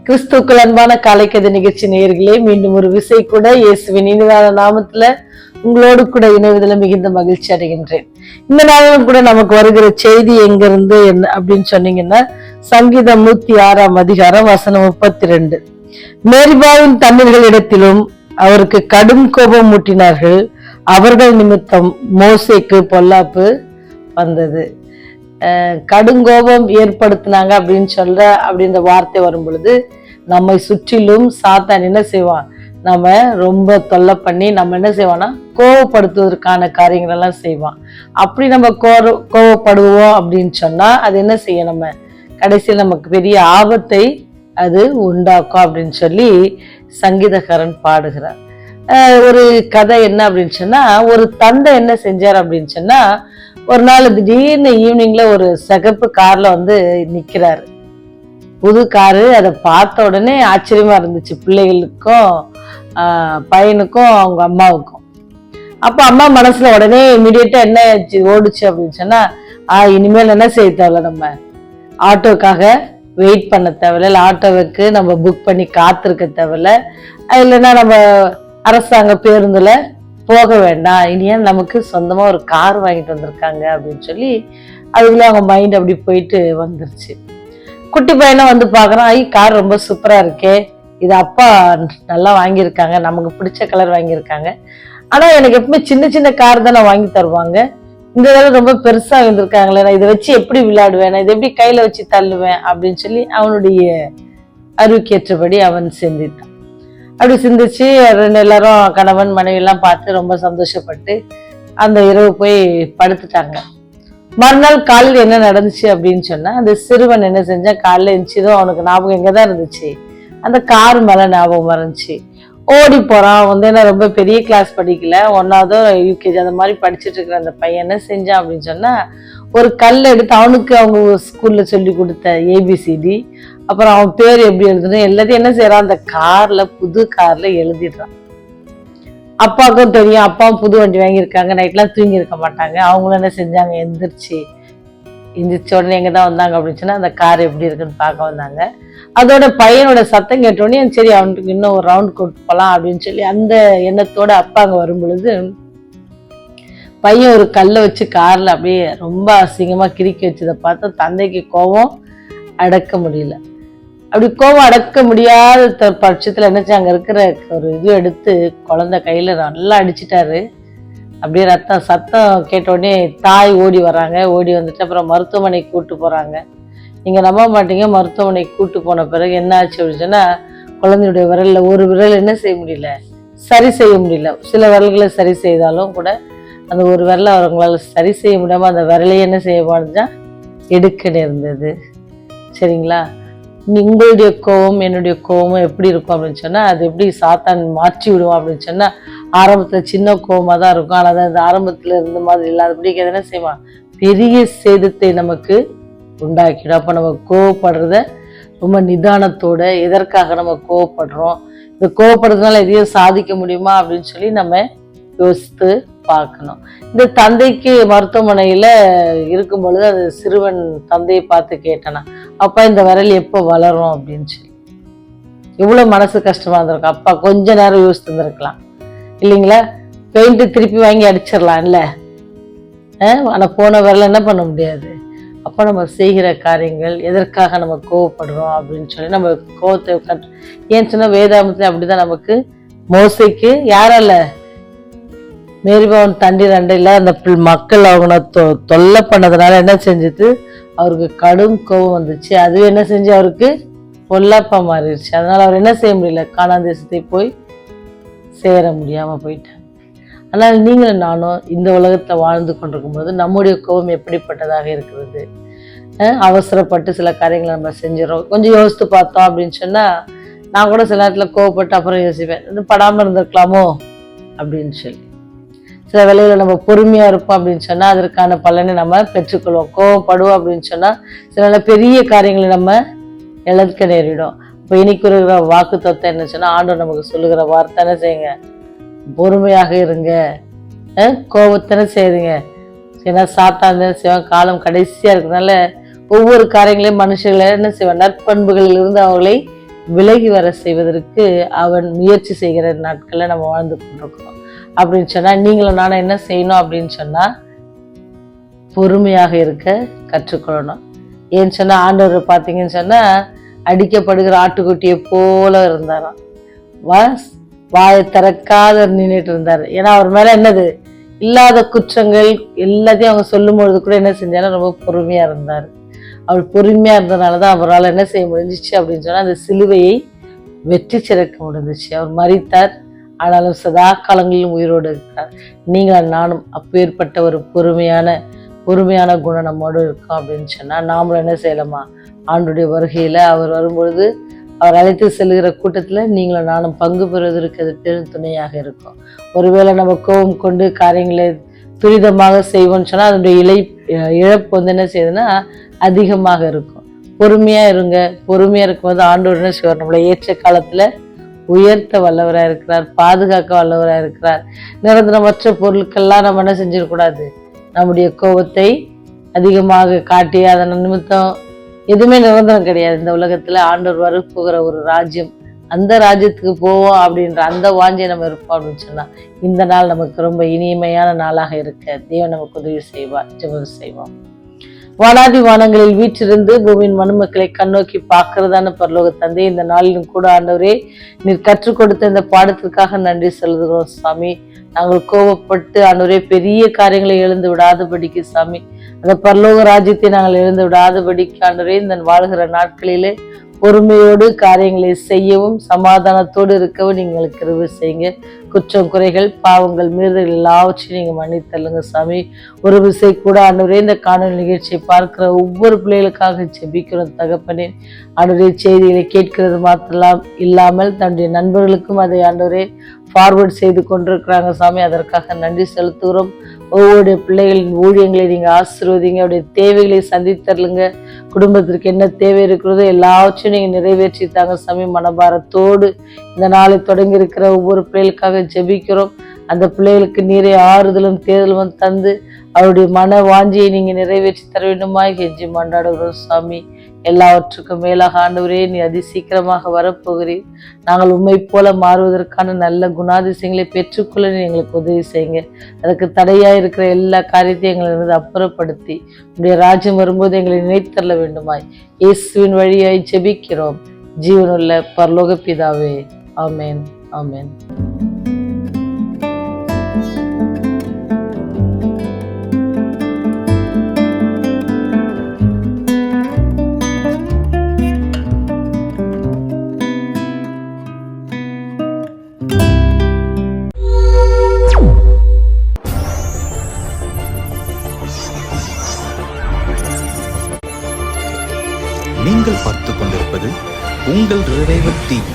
கிறிஸ்துக்கள் அன்பான காலைக்கதை நிகழ்ச்சி நேயர்களே, மீண்டும் ஒரு விசை கூட இயேசுவின் இனிதான நாமத்துல உங்களோடு கூட இணைவதில் மிகுந்த மகிழ்ச்சி அடைகின்றேன். இந்த நாளும் கூட நமக்கு வருகிற செய்தி எங்க இருந்து என்ன அப்படின்னு சொன்னீங்கன்னா, சங்கீதம் 106 அதிகாரம் வசனம் 32. மேரிபாவின் தண்ணீர்களிடத்திலும் அவருக்கு கடும் கோபம் மூட்டினார்கள், அவர்கள் நிமித்தம் மோசேக்கு பொல்லாப்பு வந்தது. கடுங்கோபம் ஏற்படுத்தினாங்க அப்படின்ற வார்த்தை வரும் பொழுது, நம்மை சுற்றிலும் சாத்தான் என்ன செய்வான், நம்ம ரொம்ப தொல்லை பண்ணி நம்ம என்ன செய்வான்னா கோவப்படுத்துவதற்கான காரியங்கள் எல்லாம் செய்வான். அப்படி நம்ம கோவப்படுவோம் அப்படின்னு சொன்னா அது என்ன செய்யும், நம்ம கடைசியில் நமக்கு பெரிய ஆபத்தை அது உண்டாக்கும் அப்படின்னு சொல்லி சங்கீதக்காரன் பாடுகிறார். ஒரு கதை என்ன அப்படின்னு சொன்னா, ஒரு தந்தை என்ன செஞ்சார் அப்படின்னு சொன்னா, ஒரு நாள் திடீர்னு ஈவினிங்ல ஒரு சிகப்பு கார்ல நிக்கிறாரு, புது காரு. அதை பார்த்த உடனே ஆச்சரியமா இருந்துச்சு பிள்ளைகளுக்கும் பையனுக்கும் அவங்க அம்மாவுக்கும். அப்ப அம்மா மனசுல உடனே இமீடியட்டா என்ன ஓடுச்சு அப்படின்னு சொன்னா, இனிமேல் என்ன செய்ய தேவையில்ல, நம்ம ஆட்டோக்காக வெயிட் பண்ண தேவையில்ல, இல்லை ஆட்டோவுக்கு நம்ம புக் பண்ணி காத்திருக்க தேவையில்ல, இல்லைன்னா நம்ம அரசாங்க பேருந்துல போக வேண்டாம், இனியா நமக்கு சொந்தமா ஒரு கார் வாங்கிட்டு வந்திருக்காங்க அப்படின்னு சொல்லி அதுக்குள்ள அவங்க மைண்ட் அப்படி போயிட்டு வந்துருச்சு. குட்டி பையனை பாக்குறான், கார் ரொம்ப சூப்பரா இருக்கே, இது அப்பா நல்லா வாங்கியிருக்காங்க, நமக்கு பிடிச்ச கலர் வாங்கியிருக்காங்க, ஆனா எனக்கு எப்பவுமே சின்ன சின்ன கார் தான் வாங்கி தருவாங்க, இந்த தடவை ரொம்ப பெருசா வந்திருக்காங்களே, நான் இதை வச்சு எப்படி விளையாடுவேன், நான் இதை எப்படி கையில வச்சு தள்ளுவேன் அப்படின்னு சொல்லி அவனுடைய அறிவுக்கேற்றபடி அவன் சிந்தித்தான். அப்படி சிந்திச்சு எல்லாரும் கணவன் மனைவி எல்லாம் பார்த்து ரொம்ப சந்தோஷப்பட்டு அந்த இரவு போய் படுத்துட்டாங்க. மறுநாள் காலையில் என்ன நடந்துச்சு அப்படின்னு சொன்னா, அந்த சிறுவன் என்ன செஞ்சா, காலையில இருந்துச்சுதோ அவனுக்கு ஞாபகம் எங்கதான் இருந்துச்சு, அந்த கார் மேல ஞாபகம் இருந்துச்சு. ஓடி போறான். என்ன ரொம்ப பெரிய கிளாஸ் படிக்கல, 1வது UKG அந்த மாதிரி படிச்சுட்டு இருக்கிற அந்த பையன் என்ன செஞ்சான் அப்படின்னு சொன்னா, ஒரு கல் எடுத்து அவனுக்கு அவங்க ஸ்கூல்ல சொல்லி கொடுத்த ABCD, அப்புறம் அவன் பேர் எப்படி எழுதணும் எல்லாத்தையும் என்ன செய்யறான், அந்த கார்ல புது கார்ல எழுதிடுறான். அப்பாவுக்கும் தெரியும், அப்பாவும் புது வண்டி வாங்கியிருக்காங்க, நைட்லாம் தூங்கி இருக்க மாட்டாங்க. அவங்களும் என்ன செஞ்சாங்க, எந்திரிச்சு உடனே எங்கதான் வந்தாங்க அப்படின்னு சொன்னா, அந்த கார் எப்படி இருக்குன்னு பார்க்க வந்தாங்க. அதோட பையனோட சத்தம் கேட்டோடனே சரி அவனுக்கு இன்னும் ஒரு ரவுண்ட் கூட்டு போலாம் அப்படின்னு சொல்லி அந்த எண்ணத்தோட அப்பா அங்க வரும் பொழுது, பையன் ஒரு கல்லை வச்சு கார்ல அப்படியே ரொம்ப அசிங்கமா கிறுக்கி வச்சதை பார்த்து தந்தைக்கு கோபம் அடக்க முடியல. அப்படி கோபம் அடக்க முடியாத பட்சத்துல என்னச்சு, அங்க இருக்கிற ஒரு இது எடுத்து குழந்தை கையில நல்லா அடிச்சிட்டாரு. அப்படியே சத்தம் கேட்ட உடனே தாய் ஓடி வர்றாங்க. ஓடி வந்துட்டு அப்புறம் மருத்துவமனைக்கு கூட்டு போறாங்க. நீங்க நம்ப மாட்டீங்க, மருத்துவமனைக்கு கூட்டு போன பிறகு என்ன ஆச்சு அப்படின்னு சொன்னா, குழந்தையுடைய விரல்ல ஒரு விரல் என்ன செய்ய முடியல, சரி செய்ய முடியல. சில விரல்களை சரி செய்தாலும் கூட அந்த ஒரு விரலை அவங்களால சரி செய்ய முடியாம அந்த விரலையே என்ன செய்ய பாடுச்சா, எடுக்க நேர்ந்தது. சரிங்களா? உங்களுடைய கோபம் என்னுடைய கோபமும் எப்படி இருக்கும் அப்படின்னு சொன்னா, அது எப்படி சாத்தான் மாற்றி விடுவோம் அப்படின்னு சொன்னா, ஆரம்பத்துல சின்ன கோபமா தான் இருக்கும், ஆனா அது ஆரம்பத்துல இருந்த மாதிரி இல்லாதபடி என்ன செய்வான், பெரிய சேதத்தை நமக்கு உண்டாக்கிடும். அப்ப நம்ம கோவப்படுறத ரொம்ப நிதானத்தோட, எதற்காக நம்ம கோவப்படுறோம், இந்த கோவப்படுறதுனால எதையும் சாதிக்க முடியுமா அப்படின்னு சொல்லி நம்ம யோசித்து பார்க்கணும். இந்த தந்தைக்கு மருத்துவமனையில இருக்கும் பொழுது அது சிறுவன் தந்தையை பார்த்து கேட்டானா, அப்பா இந்த விரல் எப்போ வளரும் அப்படின்னு சொல்லி. எவ்வளவு மனசு கஷ்டமா இருந்திருக்கும். அப்பா கொஞ்ச நேரம் யோசித்து இருந்திருக்கலாம் இல்லைங்களா, பெயிண்ட் திருப்பி வாங்கி அடிச்சிடலாம் இல்ல, ஆனா போன விரல் என்ன பண்ண முடியாது. அப்ப நம்ம செய்கிற காரியங்கள் எதற்காக நம்ம கோவப்படுறோம் அப்படின்னு சொல்லி நம்ம கோவத்தை ஏன் சொன்னா, வேதாமத்துல அப்படிதான் நமக்கு மோசைக்கு யாரால, மேரிபாவன் தண்ணீர் அண்டையில அந்த மக்கள் அவங்க தொல்லை பண்ணதுனால என்ன செஞ்சது, அவருக்கு கடும் கோபம் வந்துச்சு. அதுவே என்ன செஞ்சு அவருக்கு பொல்லாப்பா மாறிடுச்சு. அதனால அவர் என்ன செய்ய முடியல, கானான் தேசத்தை போய் சேர முடியாம போயிட்டாங்க. ஆனால் நீங்களும் நானும் இந்த உலகத்துல வாழ்ந்து கொண்டிருக்கும் போது நம்முடைய கோபம் எப்படிப்பட்டதாக இருக்கிறது. அவசரப்பட்டு சில காரியங்களை நம்ம செஞ்சிடறோம். கொஞ்சம் யோசித்து பார்த்தோம் அப்படின்னு சொன்னா, நான் கூட சில நேரத்துல கோவப்பட்டு அப்புறம் யோசிப்பேன், இது படாம இருந்திருக்கலாமோ அப்படின்னு சொல்லி. சில வேளையில நம்ம பொறுமையா இருப்போம் அப்படின்னு சொன்னா அதற்கான பலனை நம்ம பெற்றுக்கொள்வோம். கோவப்படுவோம் அப்படின்னு சொன்னா சில பெரிய காரியங்களை நம்ம இழக்க நேரிடும். இப்போ இன்னைக்கு இருக்கிற வாக்கு தத்துவம் என்ன சொன்னா, ஆண்டவர் நமக்கு சொல்லுகிற வார்த்தை என்ன செய்யுங்க, பொறுமையாக இருங்க, கோபத்தனை செய்யுங்க. ஏன்னா சாத்தான் செய்வான், காலம் கடைசியா இருக்கிறதுனால ஒவ்வொரு காரியங்களையும் மனுஷர்களை என்ன செய்வான், நற்பண்புகளில் இருந்து அவர்களை விலகி வர செய்வதற்கு அவன் முயற்சி செய்கிற நாட்களில் நம்ம வாழ்ந்து கொண்டிருக்கிறோம். அப்படின்னு சொன்னா நீங்களும் நானும் என்ன செய்யணும் அப்படின்னு சொன்னா பொறுமையாக இருக்க கற்றுக்கொள்ளணும். ஏன்னு சொன்னா ஆண்டவர் பார்த்தீங்கன்னு சொன்னா அடிக்கப்படுகிற ஆட்டுக்குட்டியை போல இருந்தாராம். வாயை திறக்காத நின்றுட்டு இருந்தாரு. ஏன்னா அவர் மேல என்னது இல்லாத குற்றங்கள் எல்லாத்தையும் அவங்க சொல்லும் பொழுது கூட என்ன செஞ்சாலும் ரொம்ப பொறுமையா இருந்தாரு. அவர் பொறுமையா இருந்ததுனாலதான் அவரால் என்ன செய்ய முடிஞ்சிச்சு அப்படின்னு சொன்னா அந்த சிலுவையை வெற்றி சிறக்க முடிஞ்சிச்சு. அவர் மரித்தார், ஆனாலும் சதா காலங்களிலும் உயிரோடு இருக்கிறார். நீங்கள் நானும் அப்பேற்பட்ட ஒரு பொறுமையான குணம் நம்மோடு இருக்கோம் அப்படின்னு சொன்னா நாமளும் என்ன செய்யலாமா, ஆண்டுடைய வருகையில அவர் வரும்பொழுது அவர் அழைத்து செல்கிற கூட்டத்துல நீங்களும் நானும் பங்கு பெறுவதற்கு அது பெரும் துணையாக இருக்கும். ஒருவேளை நம்ம கோபம் கொண்டு காரியங்களை துரிதமாக செய்வோம்னு சொன்னா அதனுடைய இழப்பு வந்து என்ன செய்யுதுன்னா அதிகமாக இருக்கும். பொறுமையா இருங்க. பொறுமையா இருக்கும்போது ஆண்டவர் என்ன செய்வார், நம்மளை ஏற்ற காலத்துல உயர்த்த வல்லவராக இருக்கிறார், பாதுகாக்க வல்லவராக இருக்கிறார். நிரந்தரமற்ற பொருட்கள்லாம் நம்ம என்ன செஞ்சிடக்கூடாது, நம்முடைய கோபத்தை அதிகமாக காட்டி அதன் நிமித்தம் எதுவுமே நிரந்தரம் கிடையாது. இந்த உலகத்துல ஆண்டவர் வரப்போகிற ஒரு ராஜ்யம், அந்த ராஜ்யத்துக்கு போவோம் அப்படின்ற அந்த வாஞ்சை நம்ம இருப்போம் அப்படின்னு சொன்னா இந்த நாள் நமக்கு ரொம்ப இனிமையான நாளாக இருக்க தேவன் நமக்கு உதவி செய்வார். ஜெபம் செய்வோம். வானாதி வானங்களில் வீற்றிருந்து பூமியின் மனுமக்களை கண்ணோக்கி பார்க்கிறதான பரலோக தந்தை, இந்த நாளிலும் கூட ஆண்டவரே நீர் கற்றுக் கொடுத்த இந்த பாடத்திற்காக நன்றி சொல்லுகிறோம் சாமி. நாங்கள் கோபப்பட்டு ஆண்டவரே பெரிய காரியங்களை எழுந்து விடாதபடிக்கு சாமி, அந்த பரலோக ராஜ்யத்தை நாங்கள் எழுந்து விடாதபடிக்கு ஆண்டவரே இந்த வாழ்கிற நாட்களிலே பொறுமையோடு காரியங்களை செய்யவும் சமாதானத்தோடு இருக்கவும் நீங்களுக்கு கிருபை செய்யுங்க. குற்றம் குறைகள் பாவங்கள் மீறுதல் எல்லாவற்றையும் நீங்க மன்னித்தள்ளுங்க சாமி. ஒரு விசை கூட ஆண்டவரே இந்த காணொலி நிகழ்ச்சியை பார்க்கிற ஒவ்வொரு பிள்ளைகளுக்காக ஜெபிக்கிறோம் தகப்பனே. ஆண்டவரே செய்திகளை கேட்கிறது மாத்திரம் இல்லாமல் தன்னுடைய நண்பர்களுக்கும் அதை ஆண்டவரே ஃபார்வர்ட் செய்து கொண்டிருக்கிறாங்க சாமி. அதற்காக நன்றி செலுத்துகிறோம். ஒவ்வொரு பிள்ளைகளின் ஊழியங்களை நீங்க ஆசீர்வதிங்க, அவருடைய தேவைகளை சந்தித்தருளுங்க. குடும்பத்திற்கு என்ன தேவை இருக்கிறதோ எல்லாவற்றையும் நீங்க நிறைவேற்றி தாங்க சாமி. மனபாரத்தோடு இந்த நாளை தொடங்கி இருக்கிற ஒவ்வொரு பிள்ளைகளுக்காக ஜெபிக்கிறோம். அந்த பிள்ளைகளுக்கு நீரை ஆறுதலும் தேர்தலும் தந்து அவருடைய மன வாஞ்சியை நீங்க நிறைவேற்றி தர வேண்டுமாய் கெஞ்சி மன்றாடுகிறோம் சாமி. எல்லாவற்றுக்கும் மேலாக ஆண்டவரே நீ அதிசீக்கிரமாக வரப்போகிறீர். நாங்கள் உண்மை போல மாறுவதற்கான நல்ல குணாதிசயங்களை பெற்றுக்கொள்ள எங்களுக்கு உதவி செய்யுங்க. அதுக்கு தடையா இருக்கிற எல்லா காரியத்தையும் எங்களிருந்து அப்புறப்படுத்தி உடைய ராஜ்யம் வரும்போது எங்களை நினைத்தள்ள வேண்டுமாய் இயேசுவின் வழியாய் ஜெபிக்கிறோம் ஜீவனுள்ள பரலோக பிதாவே. ஆமேன், ஆமேன். நீங்கள் பார்த்துக் கொண்டிருப்பது உங்கள் ரிவைவல் டிவி.